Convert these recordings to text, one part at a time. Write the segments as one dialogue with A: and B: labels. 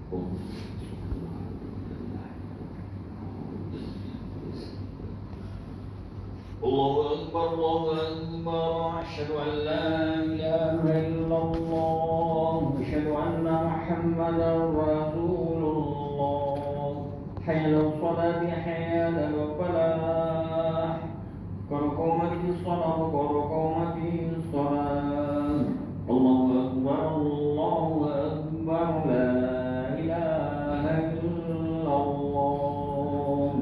A: الله أكبر الله أكبر أشهد أن لا إله إلا الله أشهد أن محمدا رسول الله حي على الصلاة حي على الفلاح قد قامت الصلاة قد قامت الصلاة الله أكبر الله أكبر لا إله إلا الله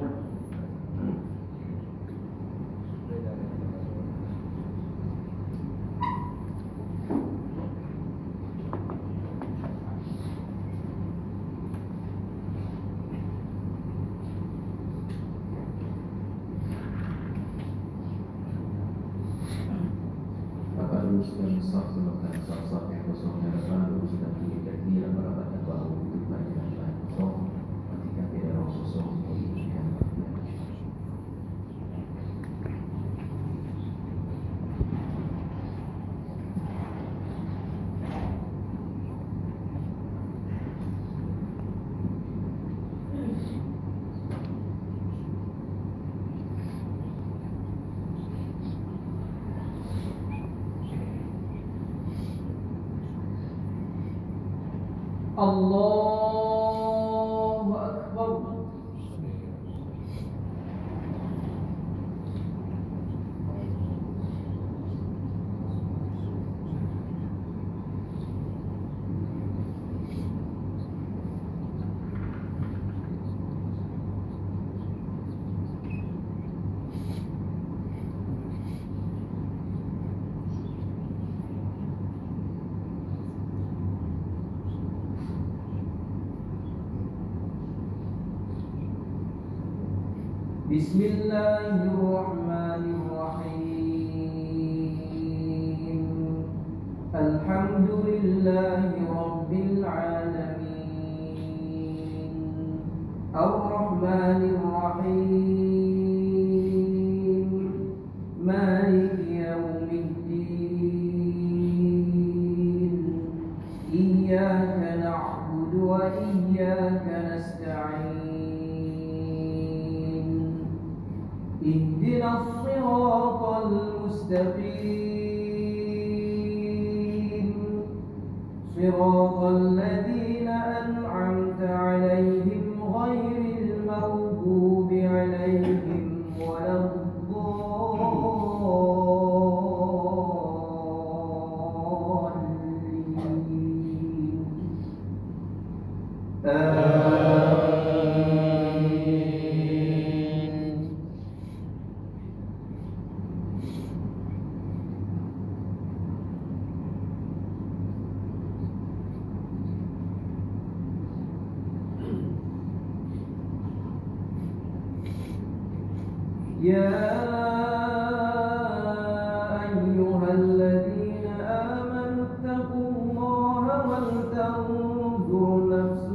B: dan saf melakukan saf-saf yang kosong dan depan sudah tinggi dan merapatkan bahu untuk bagian lain kosong ketika tidak roh kosong menunjukkan
A: الله أكبر بسم الله الرحمن الرحيم الحمد لله رب العالمين الرحمن الرحيم مالك يوم الدين إياك نعبد وإياك نستعين اهدنا الصراط المستقيم صراط الذين أنعمت عليهم غير المغضوب عليهم ولا يا أيها الذين آمنوا اتقوا الله ولتنظر نفس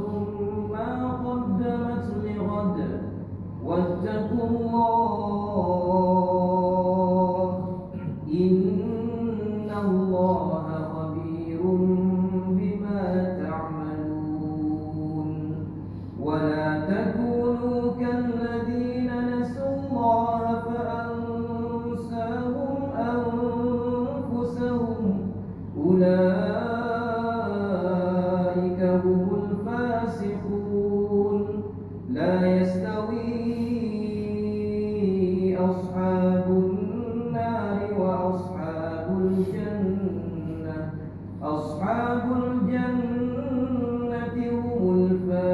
A: ما قدمت لغد واتقوا الله إن الله خبير بما تعملون ولا تكونوا كالذين نسوا الله فأنساهم أنفسهم أولئك هم الفاسقون لا يستوي أصحاب النار وأصحاب الجنة أصحاب الجنة هم الفائزون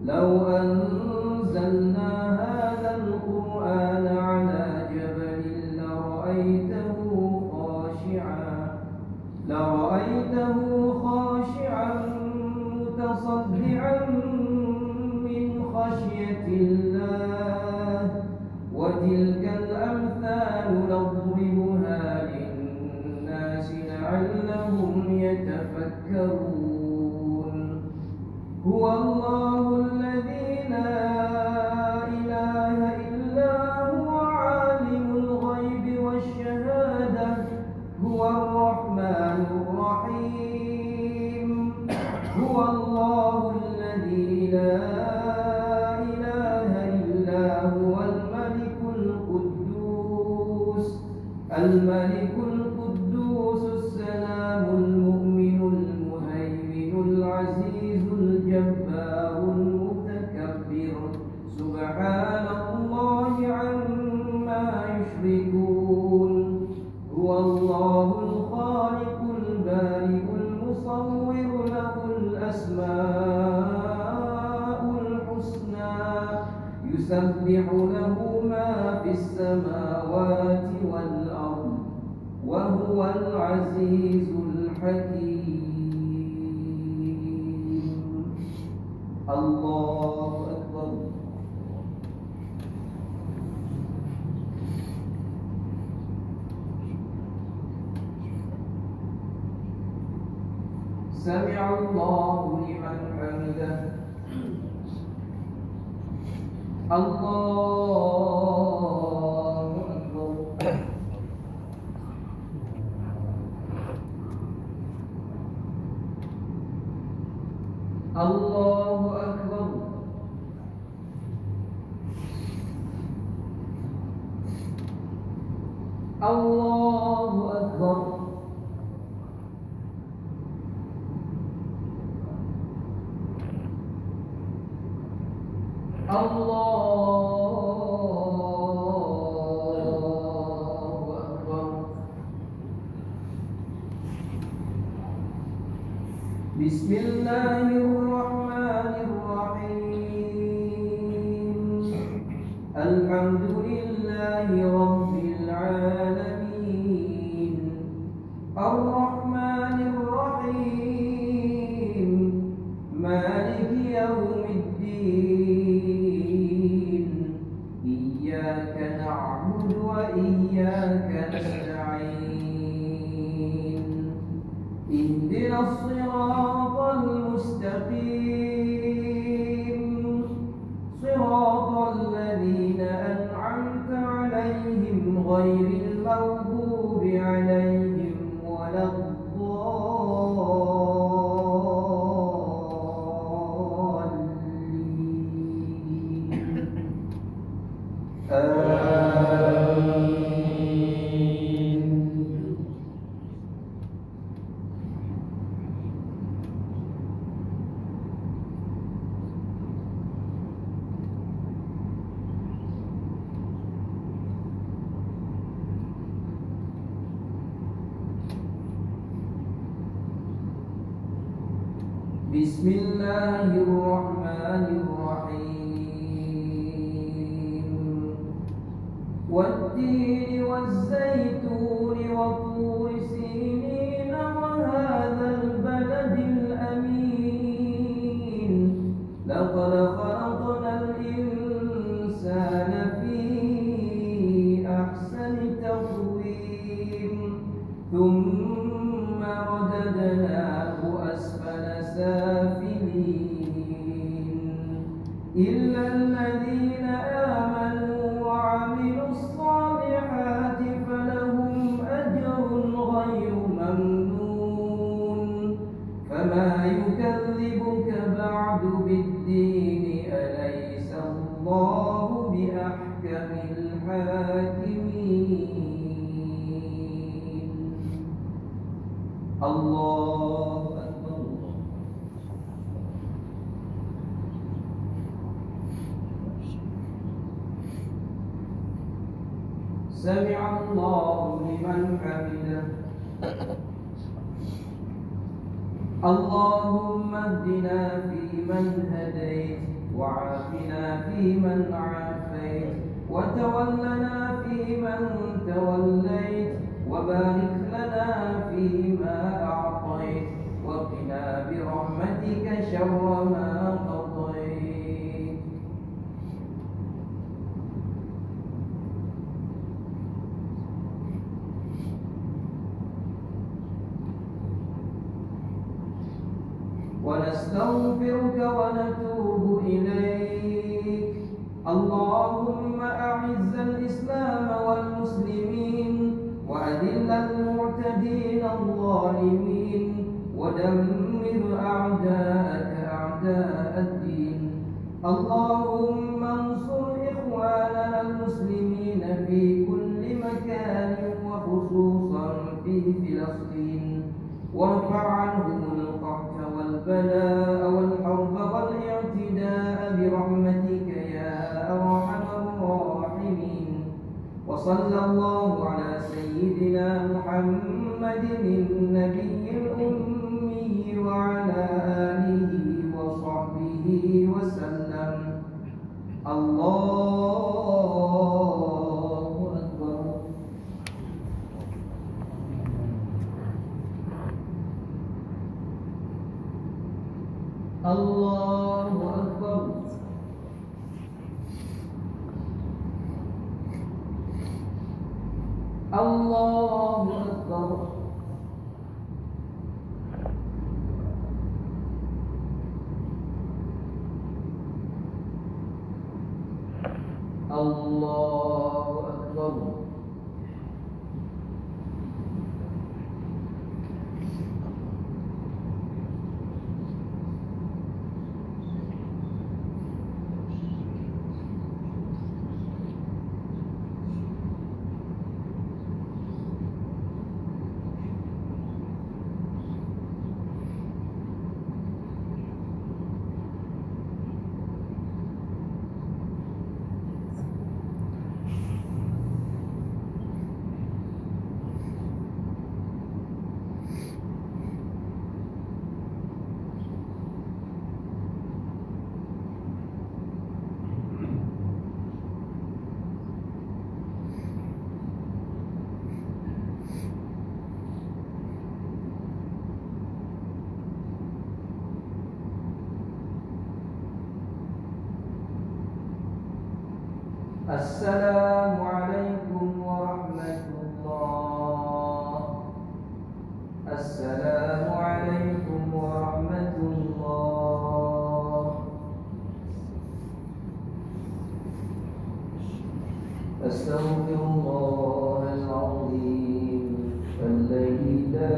A: لو أنزلنا هذا القرآن على جبل لرأيته خاشعا متصدعا من خشية الله وتلك الأمثال نضربها للناس لعلهم يتفكرون هو الله الذي لا إله إلا هو عالم الغيب والشهادة هو الرحمن الرحيم يسبح له ما في السماوات والأرض وهو العزيز الحكيم. الله أكبر. سمع الله لمن حمده. الله أكبر. الله أكبر. الله أكبر. الله أكبر. بسم الله الرحمن الرحيم. الحمد لله رب العالمين الرحمن الرحيم مالك يوم الدين إياك نعبد وإياك نستعين اهدنا الصراط المستقيم صراط الذين أنعمت عليهم غير المغضوب عليهم ولا بسم الله الرحمن الرحيم والتين والزيتون وطور سينين وهذا البلد الأمين لقد خلقنا الإنسان في أحسن تقويم ثم رددناه أسفل سافلين إلا الذين آمنوا وعملوا الصالحات فلهم أجر غير ممنون فما يكذبك بعد بالدين أليس الله بأحكم الحاكمين. الله أكبر. سمع الله لمن حمده. اللهم اهدنا فيمن هديت وعافنا فيمن عافيت وتولنا فيمن توليت وبارك لنا فيما أعطيت وقنا برحمتك شر ما قضيت. ونستغفرك ونتوب إليك. اللهم أعز الإسلام والمسلمين وأذل المعتدين الظالمين ودمر أعداءك أعداء الدين. اللهم انصر إخواننا المسلمين في كل مكان وخصوصا في فلسطين وارفع عنهم القحط والبلاء والحرب والاعتداء برحمتك يا أرحم الراحمين. وصلى الله على سيدنا محمد النبي الأمي وعلى آله وصحبه وسلم. الله الله أكبر. الله أكبر. الله أكبر. السلام عليكم ورحمة الله. السلام عليكم ورحمة الله. أستغفر الله العظيم الذي لا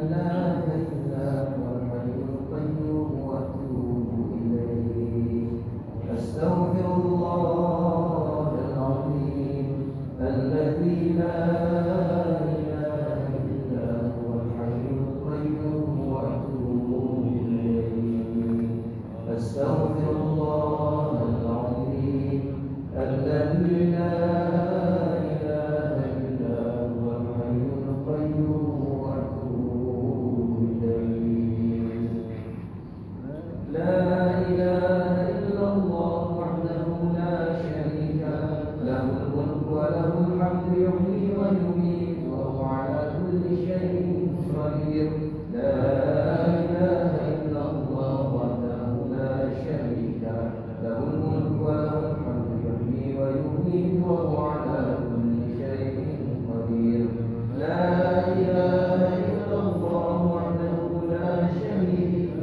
A: إله إلا هو الحي القيوم وأتوب إليه. أستغفر الله العظيم الذي لا إله إلا هو الحي القيوم وأتوب إليه. أستغفر الله العظيم الذي لا إله إلا هو الحي القيوم وأتوب إليه. لا إله إلا الله وحده لا شريك له الملك وله الحمد يحيي ويميت وهو على كل شيء قدير. لا إله إلا الله وحده لا شريك له الملك وله الحمد يحيي ويميت وهو على كل شيء قدير. لا إله إلا الله وحده لا شريك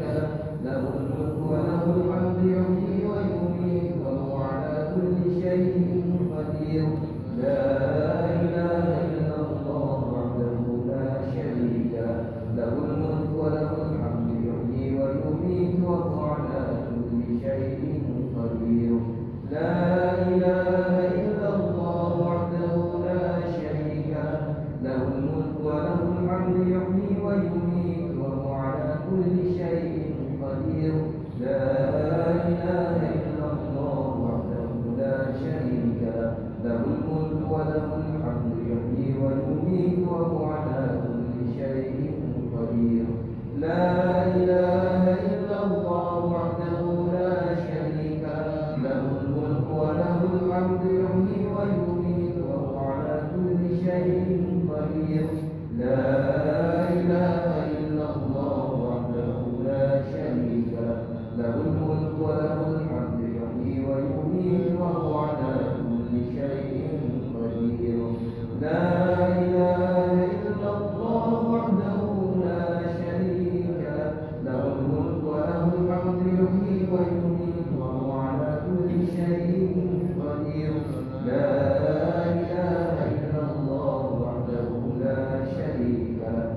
A: له الملك وله الحمد يحيي ويميت وهو على كل شيء قدير. لا إله إلا الله وحده لا شريك له الملك وله الحمد يحيي ويميت وهو على كل شيء قدير. لا إله إلا الله وحده لا شريك له الملك وله الحمد يحيي ويميت وهو على كل شيء قدير. لا إله إلا الله وحده لا شريك له الملك وله الحمد يحيي ويميت وهو على كل شيء قدير. لا إله إلا الله وحده لا شريك له الملك وله الحمد يحيي ويميت وهو على كل شيء قدير. لا إله إلا الله وحده لا شريك له الملك وله الحمد يحيي ويميت وهو على كل شيء قدير. لا إله إلا الله وحده لا شريك له الملك وله الحمد يحيي ويميت وهو على كل شيء قدير. لا إله إلا الله وحده لا شريك له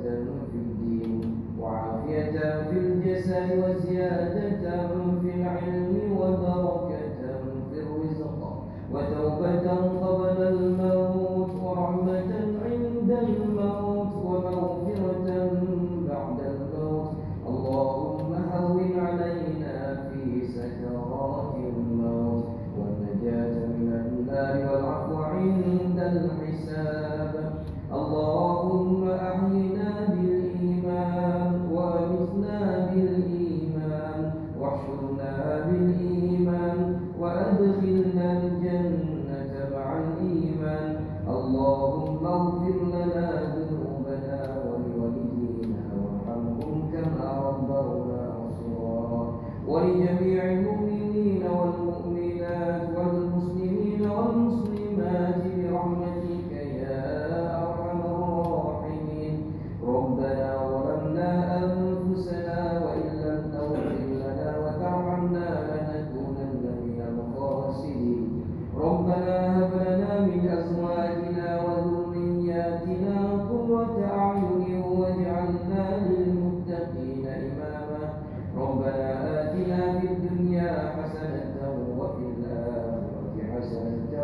A: ولجميع المؤمنين والمؤمنات والمسلمين والمسلمات برحمتك يا أرحم الراحمين. ربنا ظلمنا أنفسنا وإن لم تغفر لنا وترحمنا لنكونن من الخاسرين. ربنا هب لنا من أزواجنا وذرياتنا قرة أعين واجعلنا للمتقين إماما. ربنا آتنا في الدنيا حسنة وفي الآخرة حسنة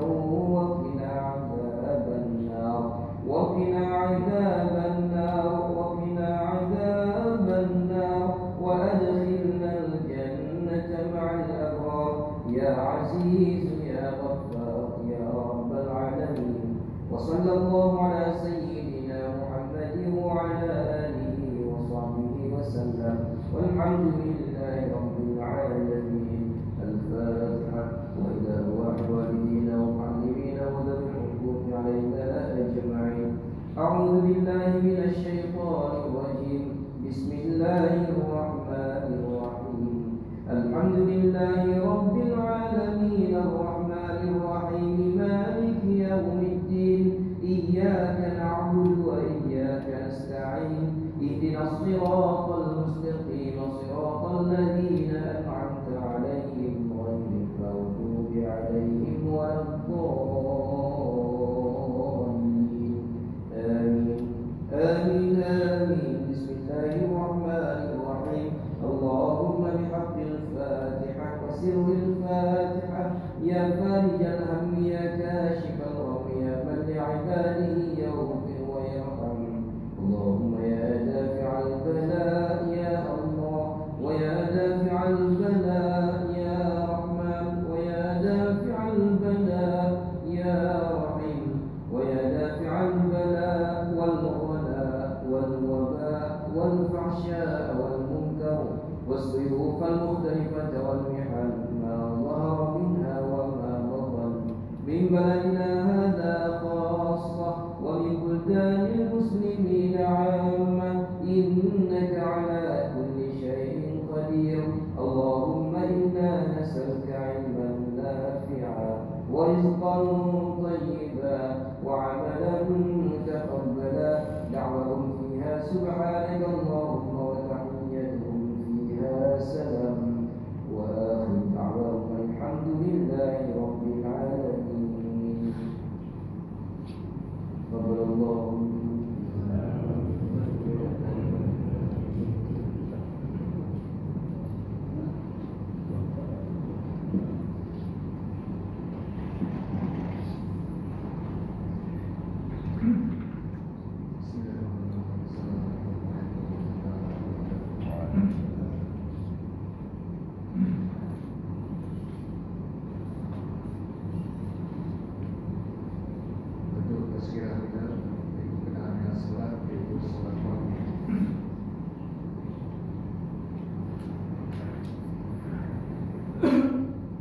A: وقنا عذاب النار وقنا عذاب النار وقنا عذاب النار وأدخلنا الجنة مع الأبرار يا عزيز يا غفار يا رب العالمين. وصلى الله على سيدنا محمد وعلى آله وصحبه وسلم والحمد لله رب العالمين. الفاتحة. وإلى أرواح والدينا ومعلمينا وذوي الحقوق علينا أجمعين. أعوذ بالله من الشيطان الرجيم. بسم الله الرحمن الرحيم. الحمد لله رب العالمين الرحمن الرحيم مالك يوم الدين. إياك نعبد وإياك نستعين. اهدنا الصراط المستقيم صراط الذين أنعمت عليهم غير المغضوب عليهم ولا الضالين. آمين آمين آمين. بسم الله الرحمن الرحيم. اللهم بحق الفاتحة وسر الفاتحة يا فارج الهم يا كاشف الغم يا من لعباده يغفر ويرحم. اللهم يا دافع البلاء يا الله ويا دافع البلاء يا رحمن ويا دافع البلاء يا رحيم ويا دافع البلاء والغلاء والوباء والفحشاء والمنكر والسيوف المختلفة والمحن ما ظهر منها وما بطن من بلدنا هذا خاصة ومن بلدان المسلمين عامة إنك على كل شيء قدير. اللهم إنا نسألك علما نافعا ورزقا طيبا وعملا متقبلا. دعوهم فيها سبحانك اللهم وتحيتهم فيها سلام وآخر دعواهم الحمد لله رب العالمين. تقبل الله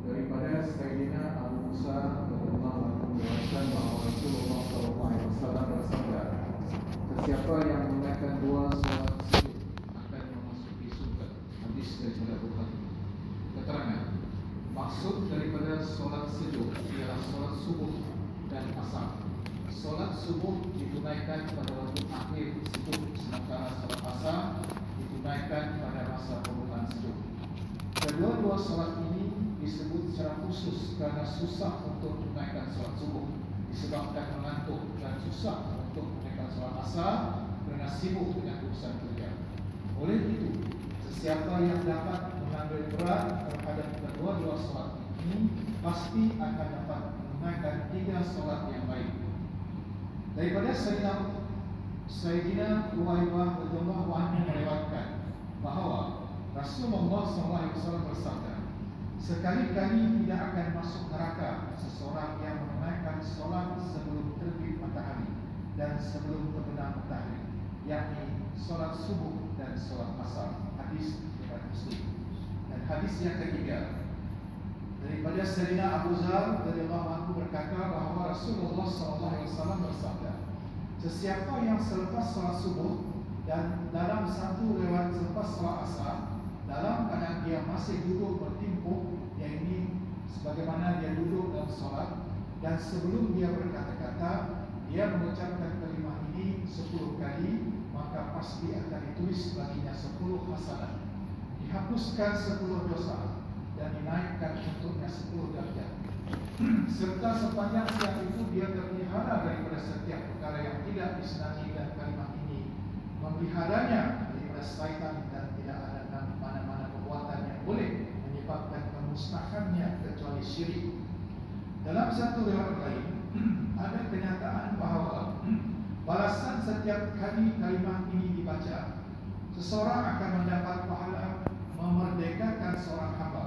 C: daripada Sayyidina Abu Musa radhiyallahu anhu mengatakan bahawa Rasulullah SAW bersabda, sesiapa yang menunaikan dua solat sujud akan memasuki surga. Hadis daripada Bukhari. Keterangan maksud daripada solat sujud ialah solat subuh dan asar. Solat subuh ditunaikan pada waktu akhir sujud, sementara solat asar ditunaikan pada masa permulaan sujud. Kedua-dua solat ini disebut secara khusus kerana susah untuk tunaikan solat subuh disebabkan mengantuk, dan susah untuk tunaikan solat asar kerana sibuk dengan urusan kerja. Oleh itu, sesiapa yang dapat mengambil berat terhadap kedua-dua solat ini pasti akan dapat menunaikan 3 solat yang baik. Daripada Sayyidina Uwaibah radhiyallahu anhu melewatkan bahawa Rasulullah SAW bersabda, sekali-kali tidak akan masuk neraka seseorang yang menunaikan solat sebelum terbit matahari dan sebelum terbenam matahari, yakni solat subuh dan solat asar. Hadis riwayat Muslim. Dan hadis yang ketiga daripada Sayyidina Abu Zar radhiyallahu anhu berkata bahawa Rasulullah SAW bersabda, sesiapa yang selepas solat subuh dan dalam 1 lewat selepas solat asar dalam keadaan dia masih duduk bertimpuk, yang ini sebagaimana dia duduk dalam solat, dan sebelum dia berkata-kata, dia mengucapkan kalimah ini 10 kali, maka pasti akan ditulis baginya 10 hasanah, dihapuskan 10 dosa, dan dinaikkan untuknya 10 derajat. Serta sepanjang siang itu dia terpelihara daripada setiap perkara yang tidak disenangi, dan kalimah ini memeliharanya daripada syaitan, dan tidak ada mana-mana perbuatan yang boleh menyebabkan kemusnahannya kecuali syirik. Dalam satu riwayat lain ada kenyataan bahawa balasan setiap kali kalimah ini dibaca, seseorang akan mendapat pahala memerdekakan seorang hamba.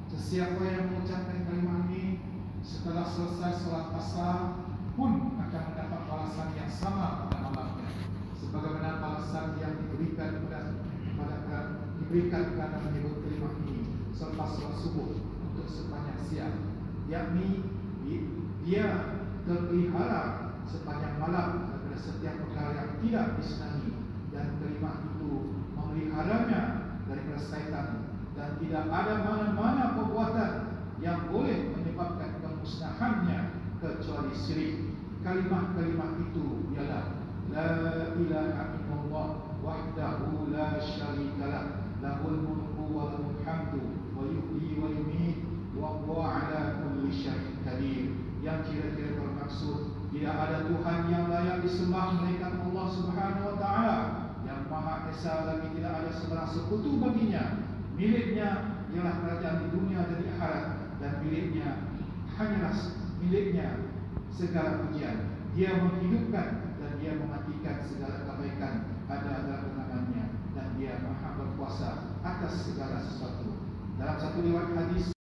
C: Sesiapa yang mengucapkan kalimah ini setelah selesai solat asar pun akan mendapat balasan yang sama pada malamnya, sebagaimana balasan yang diberikan kerana menyebut kalimah ini selepas solat subuh untuk sepanjang siang, yakni dia terpelihara sepanjang malam daripada setiap perkara yang tidak disenangi, dan kalimah itu memeliharanya daripada syaitan, dan tidak ada mana-mana perbuatan yang boleh menyebabkan kemusnahannya kecuali syirik. Kalimah-kalimah itu ialah la ilaha illallah wahdahu la syarikalah, lahul mulku wa lahul hamdu wa yuhyi wa yumiit wa huwa ala kulli syai'in qadir. Yang kira-kira bermaksud tidak ada Tuhan yang layak disembah melainkan Allah Subhanahu wa taala yang Maha Esa, lagi tidak ada sebarang sekutu baginya. Miliknya ialah kerajaan di dunia dan di akhirat, dan miliknya segala pujian. Dia menghidupkan dan dia mematikan segala kebaikan ada dalam genggamannya, dan dia Maha berkuasa atas segala sesuatu. Dalam satu riwayat hadis